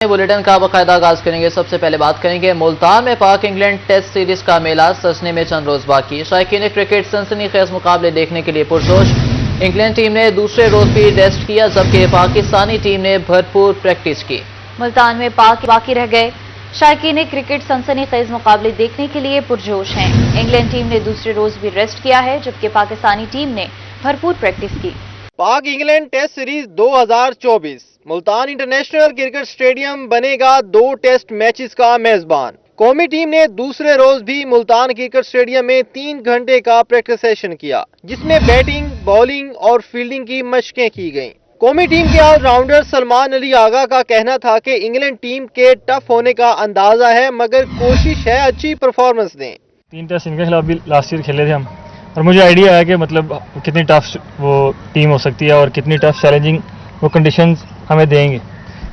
Bulletin کا باقاعدہ آغاز کریں گے۔ سب سے پہلے بات کریں گے ملتان میں پاک انگلینڈ ٹیسٹ سیریز کا میلہ سجنے میں چند روز باقی۔ شائقین کرکٹ سنسنی خیز مقابلے دیکھنے کے لیے پرجوش۔ انگلینڈ ٹیم نے دوسرے روز بھی ریسٹ کیا جبکہ پاکستانی ٹیم نے بھرپور پریکٹس کی۔ ملتان میں پاک باقی رہ گئے۔ شائقین کرکٹ سنسنی خیز مقابلے دیکھنے کے لیے پرجوش ہیں۔ انگلینڈ ٹیم نے دوسرے روز بھی ریسٹ کیا ہے جبکہ پاکستانی ٹیم نے بھرپور پریکٹس کی۔ پاک England test series 2024 Multan international cricket stadium بنے گا 2 ٹیسٹ میچز کا میزبان۔ قومی ٹیم نے دوسرے روز بھی ملتان کرکٹ اسٹیڈیم میں 3 گھنٹے کا پریکٹس سیشن کیا جس میں بیٹنگ، بالنگ اور فیلڈنگ کی مشقیں کی گئیں۔ قومی ٹیم کے آل راؤنڈر سلمان علی آغا کا کہنا تھا کہ انگلینڈ ٹیم کے ٹف ہونے کا اندازہ ہے مگر کوشش ہے اچھی پرفارمنس دیں۔ 3 ٹیسٹ ان کے خلاف بھی لاسٹ ایئر کھیلے تھے ہم، اور مجھے آئیڈیا ہے کہ مطلب کتنی ٹف وہ ٹیم ہو سکتی ہے اور کتنی ٹف چیلنجنگ وہ کنڈیشنز ہمیں دیں گے،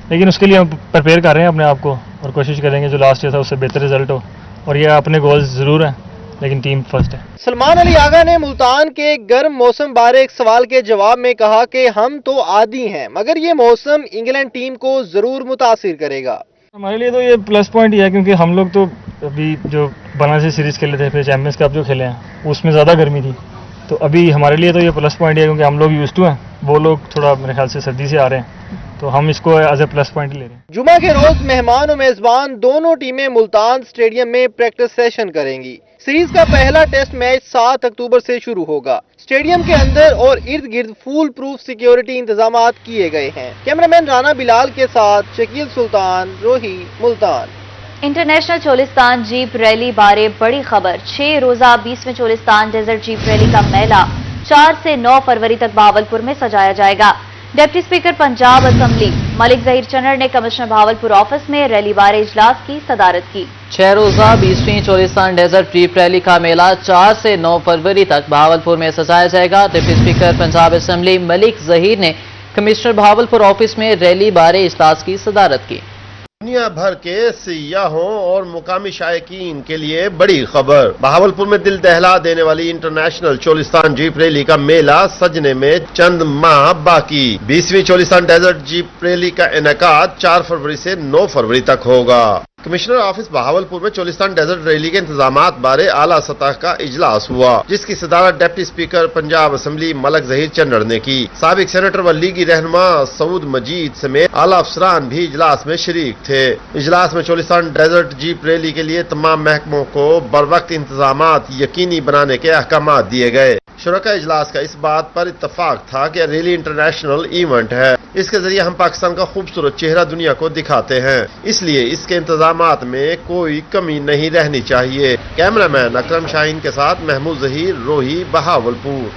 لیکن اس کے لیے ہم پریپیئر کر رہے ہیں اپنے آپ کو اور کوشش کریں گے جو لاسٹ ایئر تھا اس سے بہتر رزلٹ ہو، اور یہ اپنے گولز ضرور ہیں لیکن ٹیم فرسٹ ہے۔ سلمان علی آغا نے ملتان کے گرم موسم بارے ایک سوال کے جواب میں کہا کہ ہم تو عادی ہیں مگر یہ موسم انگلینڈ ٹیم کو ضرور متاثر کرے گا۔ ہمارے لیے تو یہ پلس پوائنٹ ہی ہے کیونکہ ہم لوگ تو ابھی جو بنا سے سیریز کھیلے تھے پھر چیمپئنز کپ جو کھیلے ہیں اس میں زیادہ گرمی تھی، تو ابھی ہمارے لیے تو یہ پلس پوائنٹ ہے کیونکہ ہم لوگ یوز ٹو ہیں، وہ لوگ تھوڑا میرے خیال سے سردی سے آ رہے ہیں، تو ہم اس کو ایز اے پلس پوائنٹ لے رہے ہیں۔ جمعہ کے روز مہمان و میزبان دونوں ٹیمیں ملتان اسٹیڈیم میں پریکٹس سیشن کریں گی۔ سیریز کا پہلا ٹیسٹ میچ 7 اکتوبر سے شروع ہوگا۔ اسٹیڈیم کے اندر اور ارد گرد فول پروف سیکیورٹی انتظامات کیے گئے ہیں۔ کیمرامین رانا بلال کے ساتھ Shakeel Sultan, Rohi, Multan. International Cholistan jeep rally بارے بڑی خبر۔ 6 روزہ 20ویں چولستان ڈیزرٹ جیپ ریلی کا میلہ 4 سے 9 فروری تک بہاولپور میں سجایا جائے گا۔ ڈپٹی اسپیکر پنجاب اسمبلی ملک ظہیر چنر نے کمشنر بہاولپور آفس میں ریلی بارے اجلاس کی صدارت کی۔ 6 روزہ 20ویں چولستان ڈیزرٹ جیپ ریلی کا میلہ 4 سے 9 فروری تک بہاولپور میں سجایا جائے گا۔ ڈپٹی اسپیکر پنجاب اسمبلی ملک ظہیر نے کمشنر بہاولپور آفس میں ریلی بارے اجلاس کی صدارت کی۔ دنیا بھر کے سیاحوں اور مقامی شائقین کے لیے بڑی خبر، بہاولپور میں دل دہلا دینے والی انٹرنیشنل چولستان جیپ ریلی کا میلہ سجنے میں چند ماہ باقی۔ 20ویں چولستان ڈیزرٹ جیپ ریلی کا انعقاد 4 فروری سے 9 فروری تک ہوگا۔ کمشنر آفس بہاولپور میں چولستان ڈیزرٹ ریلی کے انتظامات بارے اعلیٰ سطح کا اجلاس ہوا جس کی صدارت ڈپٹی اسپیکر پنجاب اسمبلی ملک ظہیر چنر نے کی۔ سابق سینیٹر و لیگی رہنما سعود مجید سمیت اعلیٰ افسران بھی اجلاس میں شریک تھے۔ اجلاس میں چولستان ڈیزرٹ جیپ ریلی کے لیے تمام محکموں کو بروقت انتظامات یقینی بنانے کے احکامات دیے گئے۔ شرکاء اجلاس کا اس بات پر اتفاق تھا کہ ریلی انٹرنیشنل ایونٹ ہے، اس کے ذریعے ہم پاکستان کا خوبصورت چہرہ دنیا کو دکھاتے ہیں، اس لیے اس کے انتظامات میں کوئی کمی نہیں رہنی چاہیے۔ کیمرامین اکرم شاہین کے ساتھ محمود ظہیر، روہی، بہاولپور۔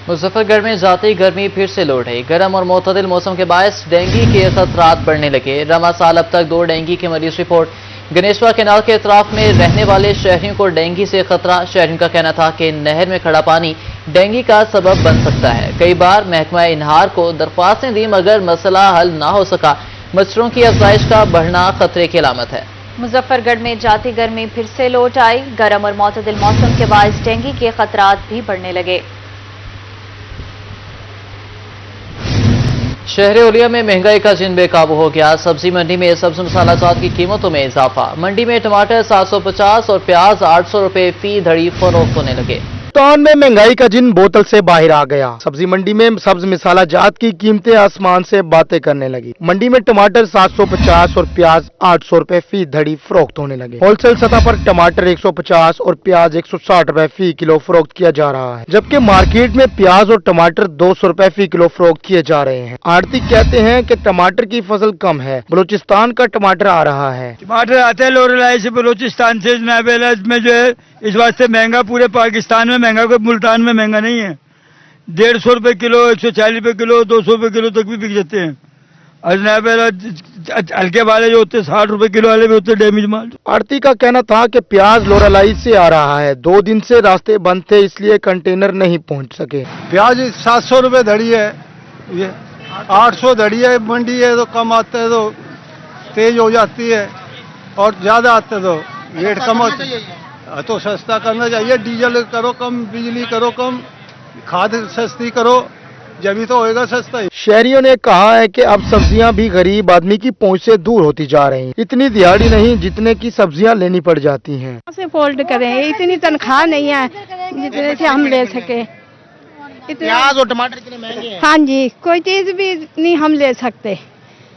مظفر گڑھ میں ذاتی گرمی پھر سے لوٹ ہے۔ گرم اور معتدل موسم کے باعث ڈینگی کے خطرات بڑھنے لگے۔ رواں سال اب تک 2 ڈینگی کے مریض رپورٹ۔ گنیشوا کینال کے اطراف میں رہنے والے شہریوں کو ڈینگی سے خطرہ۔ شہریوں کا کہنا تھا کہ نہر میں کھڑا پانی ڈینگی کا سبب بن سکتا ہے۔ کئی بار محکمہ انہار کو درخواستیں دی مگر مسئلہ حل نہ ہو سکا۔ مچھروں کی افزائش کا بڑھنا خطرے کی علامت ہے۔ مظفر گڑھ میں ذاتی گرمی پھر سے لوٹ آئی۔ گرم اور معتدل موسم کے باعث ڈینگی کے خطرات بھی بڑھنے لگے۔ شہر اولیا میں مہنگائی کا جن بے قابو ہو گیا۔ سبزی منڈی میں سبز مسالہ جات کی قیمتوں میں اضافہ۔ منڈی میں ٹماٹر 750 اور پیاز 800 روپے فی دھڑی فروخت ہونے لگے۔ ملتان میں مہنگائی کا جن بوتل سے باہر آ گیا۔ سبزی منڈی میں سبز مسالہ جات کی قیمتیں آسمان سے باتیں کرنے لگی۔ منڈی میں ٹماٹر 750 اور پیاز 800 روپے فی دھڑی فروخت ہونے لگے۔ ہول سیل سطح پر ٹماٹر 150 اور پیاز 160 روپے فی کلو فروخت کیا جا رہا ہے، جبکہ مارکیٹ میں پیاز اور ٹماٹر 200 روپے فی کلو فروخت کیے جا رہے ہیں۔ آڑتی کہتے ہیں کہ ٹماٹر کی فصل کم ہے، بلوچستان کا ٹماٹر آ رہا ہے۔ ٹماٹر آتے ہیں لوریلائی سے، بلوچستان سے، جناب میں جو ہے اس واسطے مہنگا پورے پاکستان میں مہنگا، کوئی ملتان میں مہنگا نہیں ہے۔ 150 روپے کلو، 140 روپے کلو، 200 روپے کلو تک بھی بک جاتے ہیں۔ اور جناب ہلکے والے جو ہوتے ہیں 60 روپے کلو والے بھی ہوتے ہیں ڈیمیج مال۔ آڑتی کا کہنا تھا کہ پیاز لوریلائی سے آ رہا ہے، 2 دن سے راستے بند تھے اس لیے کنٹینر نہیں پہنچ سکے۔ پیاز 700 روپے دھڑی ہے، یہ 800 دھڑی ہے۔ منڈی ہے تو کم آتے ہے تو تیز ہو جاتی ہے اور زیادہ آتے تو ریٹ کم ہوتا ہے، تو سستا کرنا چاہیے۔ ڈیزل کرو کم، بجلی کرو کم، کھاد سستی کرو जब ही तो होएगा सस्ता। शहरियों ने कहा है कि अब सब्जियां भी गरीब आदमी की पहुंच से दूर होती जा रही हैं। इतनी दिहाड़ी नहीं जितने की सब्जियां लेनी पड़ जाती हैं। से फोल्ड करें, इतनी तनख्वाह नहीं है जितने से हम ले सके। प्याज और टमाटर इतने महंगे हैं। हाँ जी, कोई चीज भी नहीं हम ले सकते,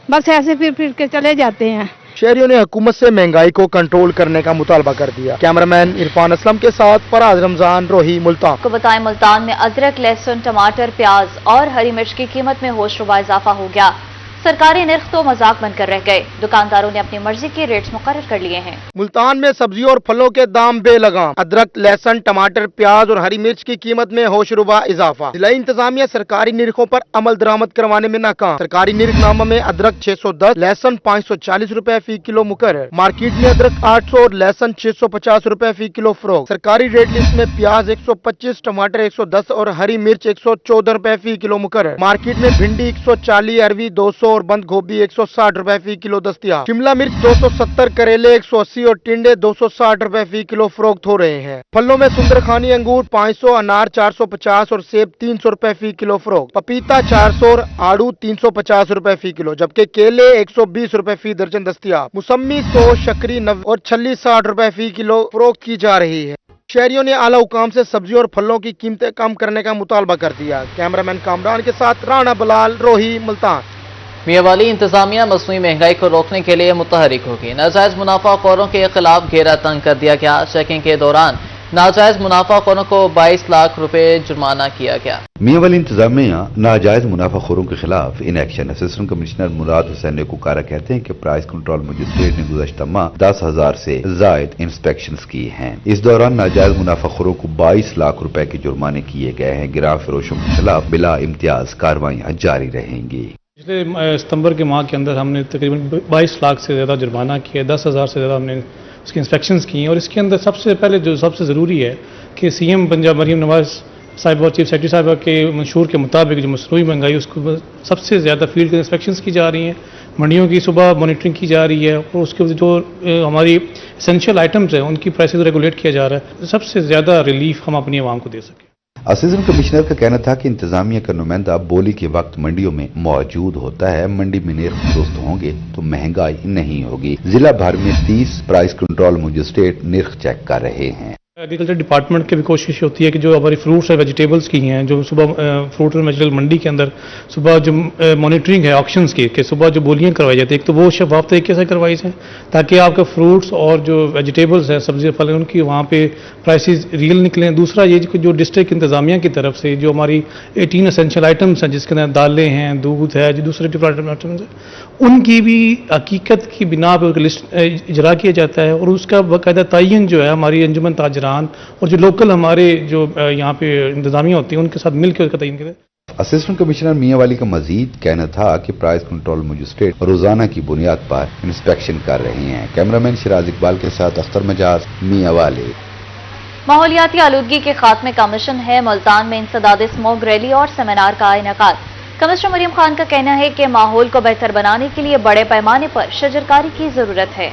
बस ऐसे फिर के चले जाते हैं। शहरियों ने हुकूमत से महंगाई को कंट्रोल करने का मुतालबा कर दिया। कैमरामैन इरफान असलम के साथ फराज रमजान, रोही, मुल्तान। आपको बताएं, मुल्तान में अदरक, लहसुन, टमाटर, प्याज और हरी मिर्च की कीमत में होशरुबा इजाफा हो गया। सरकारी निर्ख तो मजाक बनकर रह गए। दुकानदारों ने अपनी मर्जी के रेट्स मुकर्रर कर लिए हैं। मुल्तान में सब्जियों और फलों के दाम बेलगाम। अदरक, लहसुन, टमाटर, प्याज और हरी मिर्च की कीमत में होशरुबा इजाफा। जिला इंतजामिया सरकारी निरखों पर अमल दरामद करवाने में नाकाम। सरकारी निरखनामा में अदरक 610, लहसुन 540 रुपए फी किलो मुकर्रर। मार्केट में अदरक 800 और लहसुन 650 रुपए फी किलो फरोख्त। सरकारी रेट लिस्ट में प्याज 125, टमाटर 110 और हरी मिर्च 114 रुपए फी किलो मुकर्रर। मार्केट में भिंडी 140, अरवी 200 और बंद गोभी 160 रुपए फी किलो दस्तयाब। शिमला मिर्च 270, करेले 180 और टिंडे 260 रुपए फी किलो फरोख्त हो रहे हैं। फलों में सुंदरखानी अंगूर 500, अनार 450 और सेब 300 रुपए फी किलो फरोख्त। पपीता 400 और आड़ू 350 रुपए फी किलो, जबकि केले 120 रुपए फी दर्जन दस्तयाब। मुसम्मी 100, शकरी 90 और छल्ली 60 रुपए फी किलो फरोख्त की जा रही है। शहरियों ने आला हुकाम से सब्जियों और फलों की कीमतें कम करने का मुतालबा कर दिया। कैमरामैन कामरान के साथ राना बलाल, रोही, मुल्तान। मियांवाली इंतजामिया मसनूई महंगाई को रोकने के लिए मुतहरिक होगी। नाजायज मुनाफाखोरों के खिलाफ घेरा तंग कर दिया गया। चेकिंग के दौरान नाजायज मुनाफाखोरों को 22 लाख रुपए जुर्माना किया गया। मियांवाली इंतजामिया नाजायज मुनाफाखोरों के खिलाफ इन एक्शन। असिस्टेंट कमिश्नर मुराद हुसैन कुकारा कहते हैं कि प्राइस कंट्रोल मजिस्ट्रेट ने गुज़श्ता माह 10,000 से जायद इंस्पेक्शंस की हैं। इस दौरान नाजायज मुनाफाखोरों को 22 लाख रुपए के जुर्माने किए गए हैं। गिराव फरोशों के खिलाफ बिला इम्तियाज कार्रवाइयां जारी रहेंगी। पिछले सितंबर के माह के अंदर हमने तकरीबन 22 लाख से ज़्यादा जुर्माना किया, 10,000 से ज़्यादा हमने उसकी इंस्पेक्शंस की हैं। और इसके अंदर सबसे पहले जो सबसे ज़रूरी है कि सीएम पंजाब मरीम नवाज साहिब और चीफ सेक्रेटरी साहिबा के मंशूर के मुताबिक जो मसनूई महंगाई उसको सबसे ज़्यादा फील्ड के इंस्पेक्शंस की जा रही हैं। मंडियों की सुबह मॉनिटरिंग की जा रही है और उसके जो हमारी एसेंशियल आइटम्स हैं उनकी प्राइसेस रेगुलेट किया जा रहा है। सबसे ज़्यादा रिलीफ हम अपनी आवाम को दे सकें। असिस्टेंट कमिश्नर का कहना था कि इंतजामिया का नुमाइंदा बोली के वक्त मंडियों में मौजूद होता है। मंडी में निर्ख दुरुस्त होंगे तो महंगाई नहीं होगी। जिला भर में 30 प्राइस कंट्रोल मजिस्ट्रेट निर्ख चेक कर रहे हैं। एग्रीकल्चर डिपार्टमेंट की भी कोशिश होती है कि जो हमारी फ्रूट्स और वेजिटेबल्स की हैं, जो सुबह फ्रूट और वेजिटेबल मंडी के अंदर सुबह जो मॉनिटरिंग है ऑक्शंस की कि सुबह जो बोलियां करवाई जाती है, एक तो वो शफाफ तरीके से करवाई जाए ताकि आपके फ्रूट्स और जो वेजिटेबल्स हैं, सब्जी फल हैं, उनकी वहाँ पे प्राइसेस रियल निकलें। दूसरा ये जो डिस्ट्रिक्ट इंतजामिया की तरफ से जो हमारी 18 एसेंशियल आइटम्स हैं जिसके अंदर दालें हैं, दूध है, जो दूसरे डिपार्टमेंट आइटम्स हैं, उनकी भी हकीकत की बिना पर लिस्ट इजरा किया जाता है और उसका बाकायदा तयन जो है हमारी अंजुमन ताजरान और जो लोकल हमारे जो यहाँ पे इंतजामिया होती है उनके साथ मिलकर उसका तयन करें। असिस्टेंट कमिश्नर मियांवाली का मजीद कहना था कि प्राइस कंट्रोल मजिस्ट्रेट रोजाना की बुनियाद पर इंस्पेक्शन कर रहे हैं। कैमरामैन शिराज इकबाल के साथ अख्तर मजाज, मियांवाली। माहौलियाती आलूदगी के खात्मे का मिशन है। मुल्तान में इंसदाद स्मोक रैली और सेमिनार का इनेकाद। कमिश्नर मरियम खान का कहना है कि माहौल को बेहतर बनाने के लिए बड़े पैमाने पर शजरकारी की जरूरत है।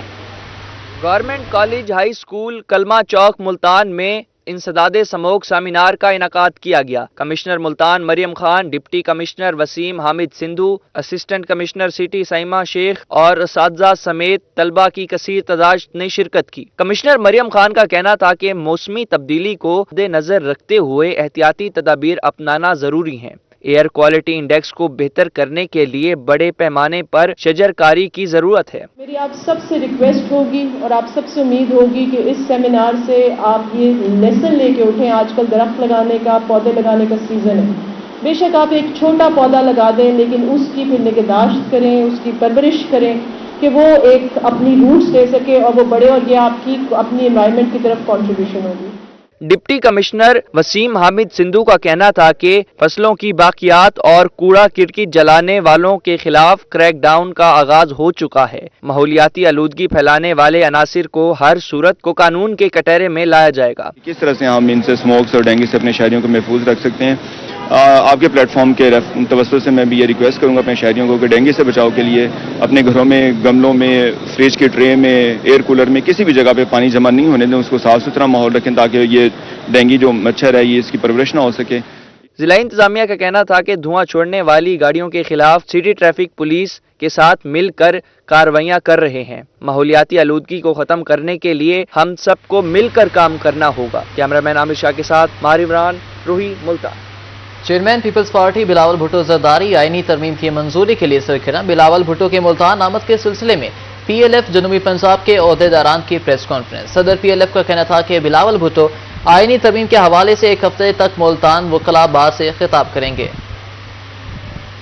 गवर्नमेंट कॉलेज हाई स्कूल कलमा चौक मुल्तान में इंसदाद स्मोक सेमिनार का इनेकाद किया गया। Commissioner Multan Maryam Khan, deputy commissioner Waseem Hamid Sindhu, assistant commissioner city Saima Sheikh और असातिज़ा समेत तलबा की कसीर तादाद ने शिरकत की। कमिश्नर मरियम खान का कहना था कि मौसमी तब्दीली को नजर रखते हुए एहतियाती तदाबीर अपनाना जरूरी है। एयर क्वालिटी इंडेक्स को बेहतर करने के लिए बड़े पैमाने पर शजरकारी की जरूरत है। मेरी आप सबसे रिक्वेस्ट होगी और आप सबसे उम्मीद होगी कि इस सेमिनार से आप ये लेसन लेके उठें। आजकल दरख्त लगाने का, पौधे लगाने का सीजन है। बेशक आप एक छोटा पौधा लगा दें लेकिन उसकी फिर निगहदाश्त करें, उसकी परवरिश करें कि वो एक अपनी रूट्स दे सके और वो बड़े, और ये आपकी अपनी एनवायरनमेंट की तरफ कंट्रीब्यूशन होगी। डिप्टी कमिश्नर वसीम हामिद सिंधु का कहना था कि फसलों की बाकियात और कूड़ा किरकिट जलाने वालों के खिलाफ क्रैकडाउन का आगाज हो चुका है। माहौलियाती आलूदगी फैलाने वाले अनासिर को हर सूरत को कानून के कटहरे में लाया जाएगा। किस तरह से हम इनसे स्मोक्स और डेंगू से अपने शहरियों को महफूज रख सकते हैं। आपके प्लेटफॉर्म के तवस्सुत से मैं भी ये रिक्वेस्ट करूंगा अपने शहरियों को कि डेंगू से बचाव के लिए अपने घरों में, गमलों में, फ्रिज के ट्रे में, एयर कूलर में, किसी भी जगह पे पानी जमा नहीं होने दें। उसको साफ सुथरा माहौल रखें ताकि ये डेंगू जो मच्छर है ये इसकी परवरिश ना हो सके। ضلع انتظامیہ کا کہنا تھا کہ دھواں چھوڑنے والی گاڑیوں کے خلاف سٹی ٹریفک پولیس کے ساتھ مل کر کارروائیاں کر رہے ہیں۔ ماحولیاتی آلودگی کو ختم کرنے کے لیے ہم سب کو مل کر کام کرنا ہوگا۔ کیمرہ مین عامر شاہ کے ساتھ Mahir Imran, Rohi, Multan. Chairman Peoples Party Bilawal Bhutto Zardari آئینی ترمیم کی منظوری کے لیے سرگرم۔ بلاول بھٹو کے ملتان آمد کے سلسلے میں پی ایل ایف جنوبی پنجاب کے عہدیداران کی پریس کانفرنس۔ صدر پی ایل ایف کا کہنا تھا کہ بلاول بھٹو آئینی ترمیم کے حوالے سے ایک ہفتے تک ملتان وکلاء بار سے خطاب کریں گے۔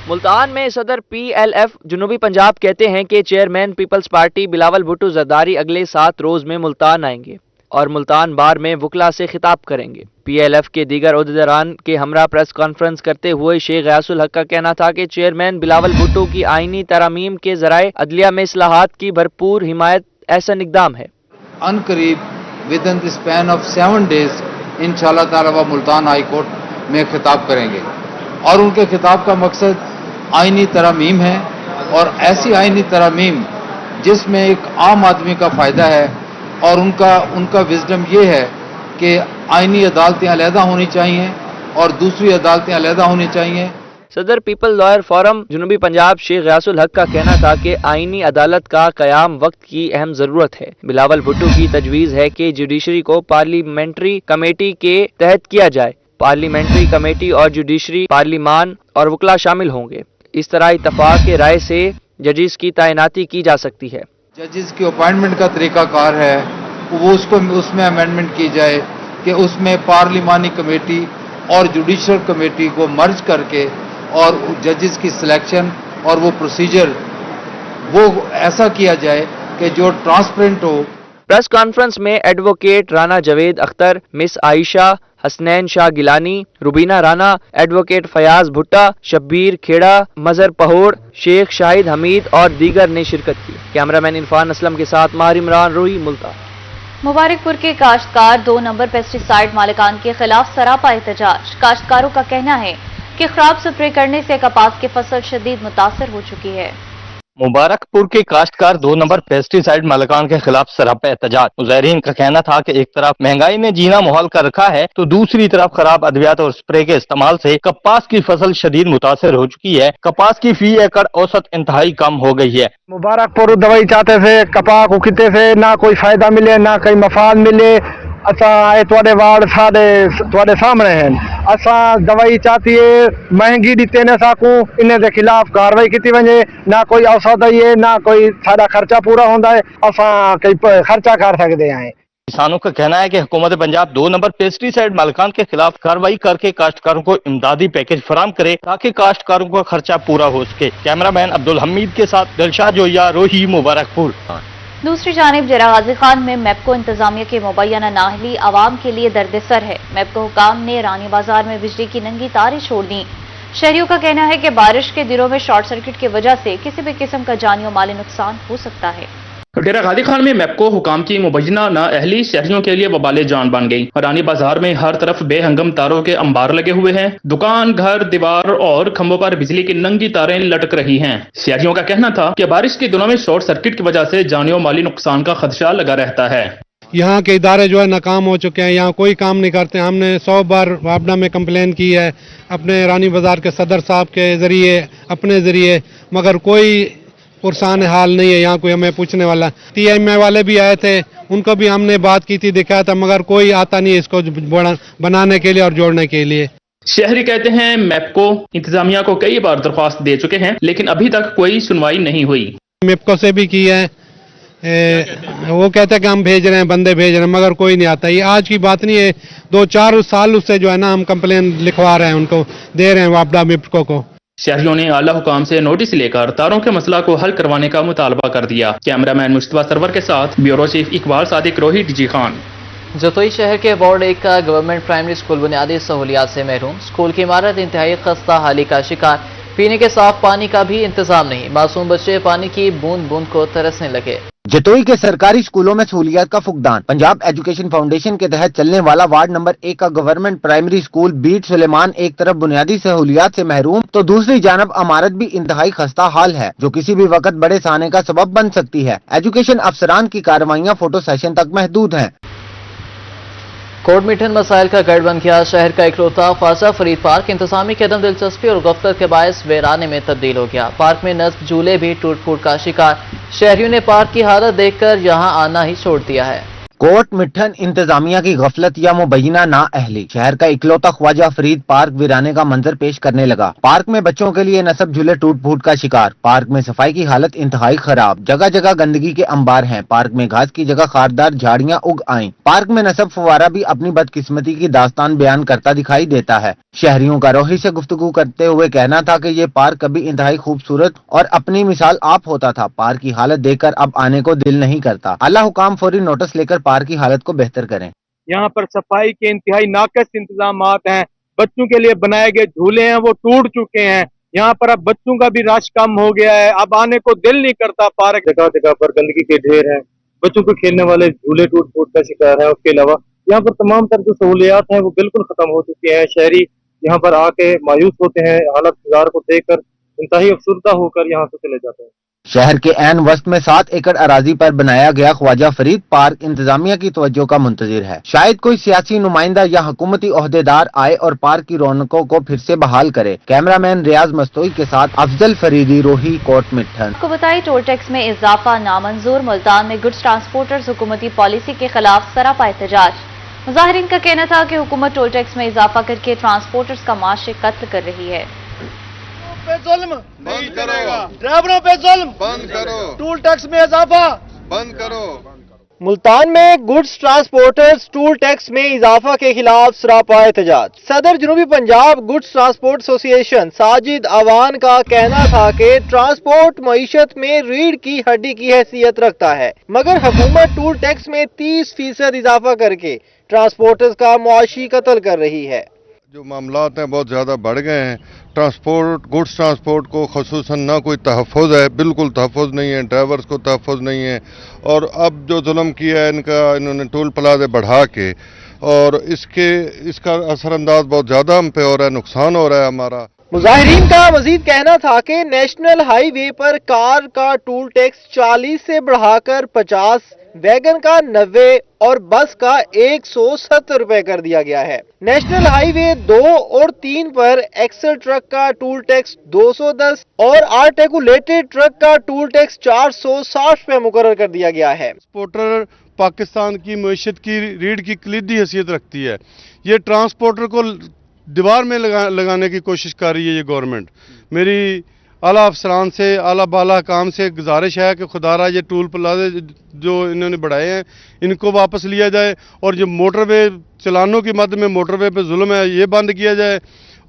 ملتان میں صدر پی ایل ایف جنوبی پنجاب کہتے ہیں کہ chairman Peoples Party Bilawal Bhutto Zardari اگلے 7 روز میں ملتان آئیں گے اور ملتان بار میں وکلاء سے خطاب کریں گے۔ پی ایل ایف کے دیگر عہدیداران کے ہمراہ پریس کانفرنس کرتے ہوئے شیخ غیاث الحق کا کہنا تھا کہ چیئرمین بلاول بھٹو کی آئینی ترامیم کے ذرائع عدلیہ میں اصلاحات کی بھرپور حمایت احسن اقدام ہے۔ ان قریب with in the span of 7 days انشاءاللہ تعالی وہ ملتان ہائی کورٹ میں خطاب کریں گے اور ان کے خطاب کا مقصد آئینی ترامیم ہے اور ایسی آئینی ترامیم جس میں ایک عام آدمی کا فائدہ ہے اور ان کا وزڈم یہ ہے کہ آئینی عدالتیں علیحدہ ہونی چاہیے اور دوسری عدالتیں علیحدہ ہونی چاہیے۔ صدر پیپل لائر فورم جنوبی پنجاب شیخ غیاث الحق کا کہنا تھا کہ آئینی عدالت کا قیام وقت کی اہم ضرورت ہے۔ بلاول بھٹو کی تجویز ہے کہ جوڈیشری کو پارلیمنٹری کمیٹی کے تحت کیا جائے۔ پارلیمنٹری کمیٹی اور جوڈیشری پارلیمان اور وکلاء شامل ہوں گے۔ اس طرح اتفاق کے رائے سے ججز کی تعیناتی کی جا سکتی ہے۔ ججز کی اپائنٹمنٹ کا طریقہ کار ہے وہ اس میں امینڈمنٹ کی جائے کہ اس میں پارلیمانی کمیٹی اور جوڈیشل کمیٹی کو مرج کر کے اور ججز کی سلیکشن اور وہ پروسیجر وہ ایسا کیا جائے کہ جو ٹرانسپیرنٹ ہو۔ پریس کانفرنس میں ایڈوکیٹ رانا جاوید اختر، مس عائشہ، حسنین شاہ گیلانی، روبینہ رانا، ایڈوکیٹ فیاض بھٹا، شبیر کھیڑا، مظہر پہوڑ، شیخ شاہد حمید اور دیگر نے شرکت کی۔ کیمرہ مین عرفان اسلم کے ساتھ ماہر عمران، روہی، ملتان۔ مبارک پور کے کاشتکار 2 نمبر پیسٹی سائیڈ مالکان کے خلاف سراپا احتجاج۔ کاشتکاروں کا کہنا ہے کہ خراب سپرے کرنے سے کپاس کی فصل شدید متاثر ہو چکی ہے۔ مبارک پور کے کاشتکار 2 نمبر پیسٹی سائیڈ مالکان کے خلاف سراپا احتجاج۔ مظاہرین کا کہنا تھا کہ ایک طرف مہنگائی نے جینا محال کر رکھا ہے تو دوسری طرف خراب ادویات اور سپرے کے استعمال سے کپاس کی فصل شدید متاثر ہو چکی ہے۔ کپاس کی فی ایکڑ اوسط انتہائی کم ہو گئی ہے۔ مبارک پور دوائی چاہتے تھے کپاہ کو کتے سے نہ کوئی فائدہ ملے نہ کوئی مفاد ملے۔ تھوڑے وارڈ تھوڑے سامنے ہیں۔ اساں دوائی چاہتی ہے مہنگی دیتے نہ ساکوں انہیں دے خلاف کاروائی کی وجے نہ کوئی اوسط ہے نہ کوئی سارا خرچہ پورا ہوتا ہے اساں کئی خرچہ کر سکتے ہیں۔ کسانوں کا کہنا ہے کہ حکومت پنجاب 2 نمبر پیسٹی سائیڈ مالکان کے خلاف کارروائی کر کے کاشتکاروں کو امدادی پیکج فراہم کرے تاکہ کاشتکاروں کا خرچہ پورا ہو سکے۔ کیمرہ مین عبدالحمید کے ساتھ دلشاد جویا، روہی، مبارک پور۔ دوسری جانب ڈیرہ غازی خان میں میپکو انتظامیہ کے مبینہ نااہلی عوام کے لیے درد سر ہے۔ میپکو حکام نے رانی بازار میں بجلی کی ننگی تاریں چھوڑ دیں۔ شہریوں کا کہنا ہے کہ بارش کے دنوں میں شارٹ سرکٹ کی وجہ سے کسی بھی قسم کا جانی و مالی نقصان ہو سکتا ہے۔ ڈیرہ غازی خان میں میپکو حکام کی مبینہ نااہلی شہریوں کے لیے وبال جان بن گئی۔ رانی بازار میں ہر طرف بے ہنگم تاروں کے انبار لگے ہوئے ہیں۔ دکان، گھر، دیوار اور کھمبوں پر بجلی کی ننگی تاریں لٹک رہی ہیں۔ شہریوں کا کہنا تھا کہ بارش کے دنوں میں شارٹ سرکٹ کی وجہ سے جانی و مالی نقصان کا خدشہ لگا رہتا ہے۔ یہاں کے ادارے جو ہے ناکام ہو چکے ہیں، یہاں کوئی کام نہیں کرتے۔ ہم نے 100 بار وابڈا میں کمپلین کی ہے اپنے رانی بازار کے صدر صاحب کے ذریعے اپنے ذریعے، مگر کوئی پرسان حال نہیں ہے، یہاں کوئی ہمیں پوچھنے والا۔ ٹی ایم اے والے بھی آئے تھے، ان کو بھی ہم نے بات کی تھی، دکھایا تھا، مگر کوئی آتا نہیں اس کو بنانے کے لیے اور جوڑنے کے لیے۔ شہری کہتے ہیں میپکو انتظامیہ کو کئی بار درخواست دے چکے ہیں لیکن ابھی تک کوئی سنوائی نہیں ہوئی۔ میپکو سے بھی کی ہے، وہ کہتے ہیں کہ ہم بھیج رہے ہیں، بندے بھیج رہے ہیں، مگر کوئی نہیں آتا۔ یہ آج کی بات نہیں ہے، 2-4 سال اس سے جو ہے نا ہم کمپلین لکھوا رہے ہیں، ان کو دے رہے ہیں وابڈا میپکو کو۔ شہریوں نے اعلیٰ حکام سے نوٹس لے کر تاروں کے مسئلہ کو حل کروانے کا مطالبہ کر دیا۔ کیمرہ مین مصطفیٰ سرور کے ساتھ بیورو چیف اقبال صادق، روہی، ڈی جی خان۔ جتوئی شہر کے وارڈ 1 کا گورنمنٹ پرائمری اسکول بنیادی سہولیات سے محروم۔ اسکول کی عمارت انتہائی خستہ حالی کا شکار، پینے کے صاف پانی کا بھی انتظام نہیں، معصوم بچے پانی کی بوند بوند کو ترسنے لگے۔ جتوئی کے سرکاری اسکولوں میں سہولیات کا فقدان۔ پنجاب ایجوکیشن فاؤنڈیشن کے تحت چلنے والا وارڈ نمبر 1 کا گورنمنٹ پرائمری اسکول بیٹ سلیمان ایک طرف بنیادی سہولیات سے محروم تو دوسری جانب عمارت بھی انتہائی خستہ حال ہے، جو کسی بھی وقت بڑے سانے کا سبب بن سکتی ہے۔ ایجوکیشن افسران کی کارروائیاں فوٹو سیشن تک محدود ہیں۔ कोर्ट मीठन मसाइल का गढ़ बन गया। शहर का इकलौता ख्वाजा फरीद पार्क इंतजामी की अदम दिलचस्पी और गफलत के बायस वीराने में तब्दील हो गया। पार्क में नस्ब झूले भी टूट फूट का शिकार। शहरियों ने पार्क की हालत देखकर यहां आना ही छोड़ दिया है। कोर्ट मिठन इंतजामिया की गफलत या मुबैना ना अहली। शहर का इकलौता ख्वाजा फरीद पार्क वीराने का मंजर पेश करने लगा। पार्क में बच्चों के लिए नसब झूले टूट फूट का शिकार। पार्क में सफाई की हालत इंतहाई खराब। जगह जगह गंदगी के अंबार हैं। पार्क में घास की जगह खारदार झाड़ियां उग आईं। पार्क में नसब फवारा भी अपनी बदकिस्मती की दास्तान बयान करता दिखाई देता है। शहरियों का रोही से गुफ्तगू करते हुए कहना था कि ये पार्क कभी इंतहाई खूबसूरत और अपनी मिसाल आप होता था। पार्क की हालत देखकर अब आने को दिल नहीं करता। आला हुकाम फौरी नोटिस लेकर पार्क की हालत को बेहतर करें। यहाँ पर सफाई के इंतहाई नाकस इंतजामात हैं। बच्चों के लिए बनाए गए झूले हैं वो टूट चुके हैं। यहाँ पर अब बच्चों का भी रश कम हो गया है। अब आने को दिल नहीं करता। पार्क जगह जगह पर गंदगी के ढेर हैं। बच्चों को खेलने वाले झूले टूट फूट का शिकार है। उसके अलावा यहाँ पर तमाम तरह की सहूलियात हैं वो बिल्कुल खत्म हो चुकी हैं। शहरी यहाँ पर आके मायूस होते हैं। हालत गुजार को देखकर इंतहाई अफसरदा होकर यहाँ से चले जाते हैं। शहर के ऐन वस्त में 7 एकड़ अराजी पर बनाया गया ख्वाजा फरीद पार्क इंतजामिया की तवज्जो का मुंतजिर है। शायद कोई सियासी नुमाइंदा या हुकूमती ओहदेदार आए और पार्क की रौनकों को फिर से बहाल करे। कैमरामैन रियाज मस्तोई के साथ अफजल फरीदी, रोही, कोर्ट मिठन। आपको बताइए, टोल टैक्स में इजाफा नामंजूर। मुल्तान में गुड्स ट्रांसपोर्टर्स हुकूमती पॉलिसी के खिलाफ सरापा एहतजाज। मुजाहिरीन का कहना था कि हुकूमत टोल टैक्स में इजाफा करके ट्रांसपोर्टर्स का माशी कत्ल कर रही है। पे जुल्म बंद करो, ड्राइवरों पे जुल्म बंद करो, टूल टैक्स में इजाफा बंद करो। मुल्तान में गुड्स ट्रांसपोर्टर्स टूल टैक्स में इजाफा के खिलाफ सरापा एहतजाज। सदर जनूबी Punjab goods transport association Sajid Awan का कहना था कि ट्रांसपोर्ट मईशत में रीढ़ की हड्डी की हैसियत रखता है, मगर हुकूमत टूल टैक्स में 30% इजाफा करके ट्रांसपोर्टर्स का मुआशी कत्ल कर रही है। जो मामलात हैं बहुत ज़्यादा बढ़ गए हैं। ट्रांसपोर्ट गुड्स ट्रांसपोर्ट को खसूसन ना कोई तहफ़्फ़ुज़ है, बिल्कुल तहफ़्फ़ुज़ नहीं है, ड्राइवर्स को तहफ़्फ़ुज़ नहीं है। और अब जो जुल्म किया है इन्होंने टोल प्लाजे बढ़ा के, और इसका असरअंदाज बहुत ज़्यादा हम पे हो रहा है, नुकसान हो रहा है हमारा। मुजाहिरीन का मजीद कहना था कि नेशनल हाईवे पर कार का टूल टैक्स 40 से बढ़ाकर 50, वैगन का 90 और बस का 170 रुपए कर दिया गया है। नेशनल हाईवे 2 और 3 पर एक्सल ट्रक का टूल टैक्स 210 और आर्टिकुलेटेड ट्रक का टूल टैक्स 460 रुपए मुकर्रर कर दिया गया है। ट्रांसपोर्टर पाकिस्तान की मईशत की रीढ़ की कलीदी हैसियत रखती है। ये ट्रांसपोर्टर को दीवार में लगाने की कोशिश कर रही है ये गवर्नमेंट। मेरी आला अफसरान से, आला बाला काम से गुजारिश है कि खुदारा ये टूल प्लाजे जो इन्होंने बढ़ाए हैं इनको वापस लिया जाए, और जो मोटरवे चलानों की मद में मोटरवे पे जुल्म है ये बंद किया जाए,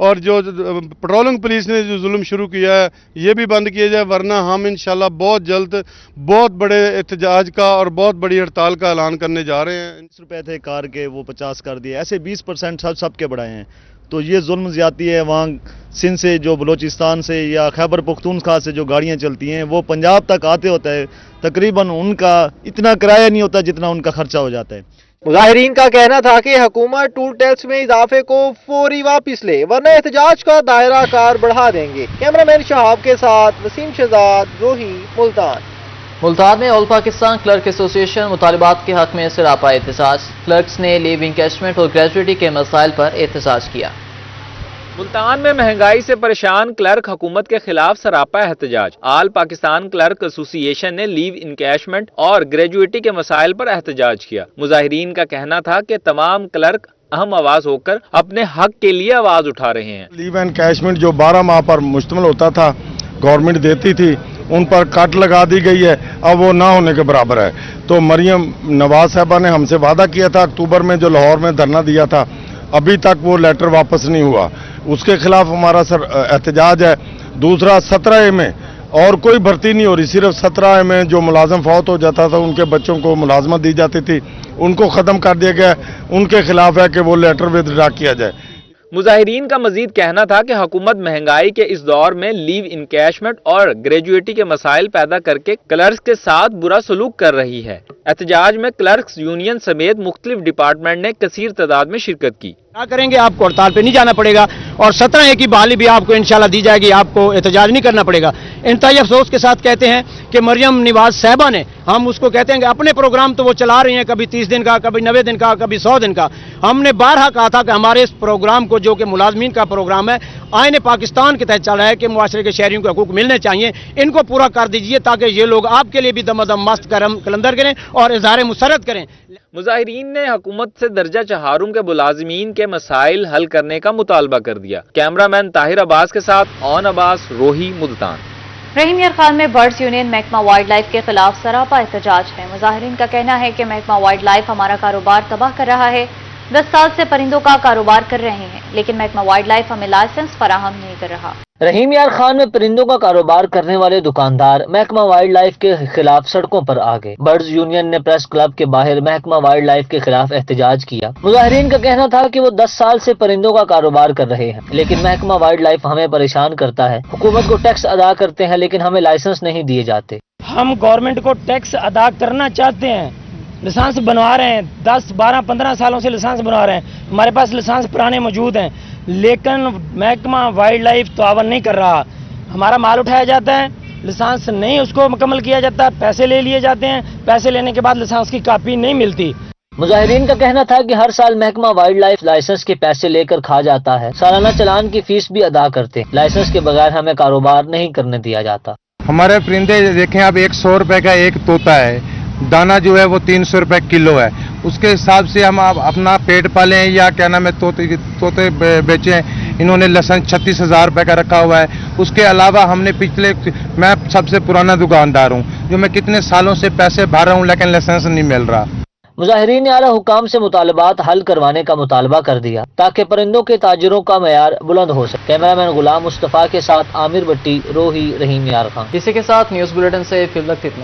और जो पेट्रोलिंग पुलिस ने जो जुल्म शुरू किया है ये भी बंद किया जाए, वरना हम इंशाल्लाह बहुत जल्द बहुत बड़े एहतजाज का और बहुत बड़ी हड़ताल का ऐलान करने जा रहे हैं। 20 रुपए थे कार के, वो 50 कर दिए। ऐसे 20% सबके बढ़ाए हैं। तो ये जुल्म ज्यादती है। वहाँ सिंध से जो बलोचिस्तान से या खैबर पख्तूनख्वा से जो गाड़ियाँ चलती हैं वो पंजाब तक आते होता है, तकरीबन उनका इतना किराया नहीं होता जितना उनका खर्चा हो जाता है। मुजाहिरीन का कहना था कि हुकूमत टूल टैक्स में इजाफे को फौरी वापस ले, वरना एहतजाज का दायरा कार बढ़ा देंगे। कैमरामैन शहाब के साथ वसीम शहजाद, रोही, मुल्तान। मुल्तान में ऑल पाकिस्तान क्लर्क एसोसिएशन मुतालिबात के हक में सरापा एहतजाज। क्लर्क्स ने लीव इंकैशमेंट और ग्रेजुएटी के मसाइल पर एहतजाज किया। मुल्तान में महंगाई से परेशान क्लर्क हुकूमत के खिलाफ सरापा एहतजाज। आल पाकिस्तान क्लर्क एसोसिएशन ने लीव इनकैशमेंट और ग्रेजुएटी के मसाइल पर एहतजाज किया। मुजाहिरीन का कहना था कि तमाम क्लर्क अहम आवाज होकर अपने हक के लिए आवाज उठा रहे हैं। लीव एनकैशमेंट जो 12 माह पर मुश्तमिल होता था, गवर्नमेंट देती थी, उन पर कट लगा दी गई है। अब वो ना होने के बराबर है। तो मरियम नवाज साहबा ने हमसे वादा किया था अक्टूबर में जो लाहौर में धरना दिया था, अभी तक वो लेटर वापस नहीं हुआ। उसके खिलाफ हमारा एहतजाज है। दूसरा 17A में और कोई भर्ती नहीं हो रही, सिर्फ 17A में जो मुलाजम फौत हो जाता था उनके बच्चों को मुलाजमत दी जाती थी, उनको ख़त्म कर दिया गया। उनके खिलाफ है कि वो लेटर विदड्रा किया जाए। मुजाहिरीन का मजीद कहना था कि हुकूमत महंगाई के इस दौर में लीव इनकैशमेंट और ग्रेजुएटी के मसाइल पैदा करके क्लर्क्स के साथ बुरा सलूक कर रही है। एहतजाज में क्लर्क्स यूनियन समेत मुख्तलिफ डिपार्टमेंट ने कसीर तादाद में शिरकत की। क्या करेंगे, आपको हड़ताल पे नहीं जाना पड़ेगा और 17A की बहाली भी आपको इंशाल्लाह दी जाएगी, आपको एहतजाज नहीं करना पड़ेगा। इंतहाई अफसोस के साथ कहते हैं कि मरियम निवाज साहबा ने, हम उसको कहते हैं कि अपने प्रोग्राम तो वो चला रही हैं, कभी 30 दिन का, कभी 90 दिन का, कभी 100 दिन का। हमने बारहा कहा था कि हमारे इस प्रोग्राम को, जो कि मुलाजमीन का प्रोग्राम है, आईन पाकिस्तान के तहत चल रहा है कि मुआशरे के शहरियों को हकूक मिलने चाहिए, इनको पूरा कर दीजिए ताकि ये लोग आपके लिए भी दमादम मस्त कलंदर करें और इजहार मुसरत करें। मुजाहिरीन ने हुकूमत से दर्जा चहारुम के मुलाजमीन के मसाइल हल करने का मुतालबा कर दिया। कैमरामैन ताहिर अब्बास के साथ ऑन अब्बास, रोही, मुल्तान। रहीम यार खान में बर्ड्स यूनियन महकमा वाइल्ड लाइफ के खिलाफ सरापा एहतजाज है। मुजाहिरीन का कहना है कि महकमा वाइल्ड लाइफ हमारा कारोबार तबाह कर रहा है। 10 साल से परिंदों का कारोबार कर रहे हैं, लेकिन महकमा वाइल्ड लाइफ हमें लाइसेंस फराहम नहीं कर रहा। रहीम यार खान में परिंदों का कारोबार करने वाले दुकानदार महकमा वाइल्ड लाइफ के खिलाफ सड़कों पर आ गए। बर्ड्स यूनियन ने प्रेस क्लब के बाहर महकमा वाइल्ड लाइफ के खिलाफ एहतजाज किया। मुजाहिरीन का कहना था कि वो 10 साल से परिंदों का कारोबार कर रहे हैं, लेकिन महकमा वाइल्ड लाइफ हमें परेशान करता है। हुकूमत को टैक्स अदा करते हैं, लेकिन हमें लाइसेंस नहीं दिए जाते। हम गवर्नमेंट को टैक्स अदा करना चाहते हैं, लाइसेंस बनवा रहे हैं, 10, 12, 15 सालों से लाइसेंस बनवा रहे हैं, हमारे पास लाइसेंस पुराने मौजूद हैं, लेकिन महकमा वाइल्ड लाइफ तावन नहीं कर रहा। हमारा माल उठाया जाता है, लाइसेंस नहीं उसको मुकम्मल किया जाता, पैसे ले लिए जाते हैं, पैसे लेने के बाद लाइसेंस की कॉपी नहीं मिलती। मुजाहिरीन का कहना था कि हर साल महकमा वाइल्ड लाइफ लाइसेंस के पैसे लेकर खा जाता है। सालाना चालान की फीस भी अदा करते, लाइसेंस के बगैर हमें कारोबार नहीं करने दिया जाता। हमारे परिंदे देखें, अब 100 रुपए का एक तोता है, दाना जो है वो 300 रुपए किलो है। उसके हिसाब से हम अपना पेट पालें या क्या नाम है तोते बेचें। इन्होंने लाइसेंस 36,000 रुपए का रखा हुआ है। उसके अलावा हमने मैं सबसे पुराना दुकानदार हूँ, जो मैं कितने सालों से पैसे भर रहा हूँ, लेकिन लाइसेंस नहीं मिल रहा। मुजाहिरीन ने आला हुकाम से मुतालबात हल करवाने का मुतालबा कर दिया ताकि परिंदों के ताजिरों का मयार बुलंद हो सके। कैमरामैन गुलाम मुस्तफ़ा के साथ आमिर भट्टी, रोही, रहीम यार खान। इसी के साथ न्यूज़ बुलेटिन से फिल वक्त इतना।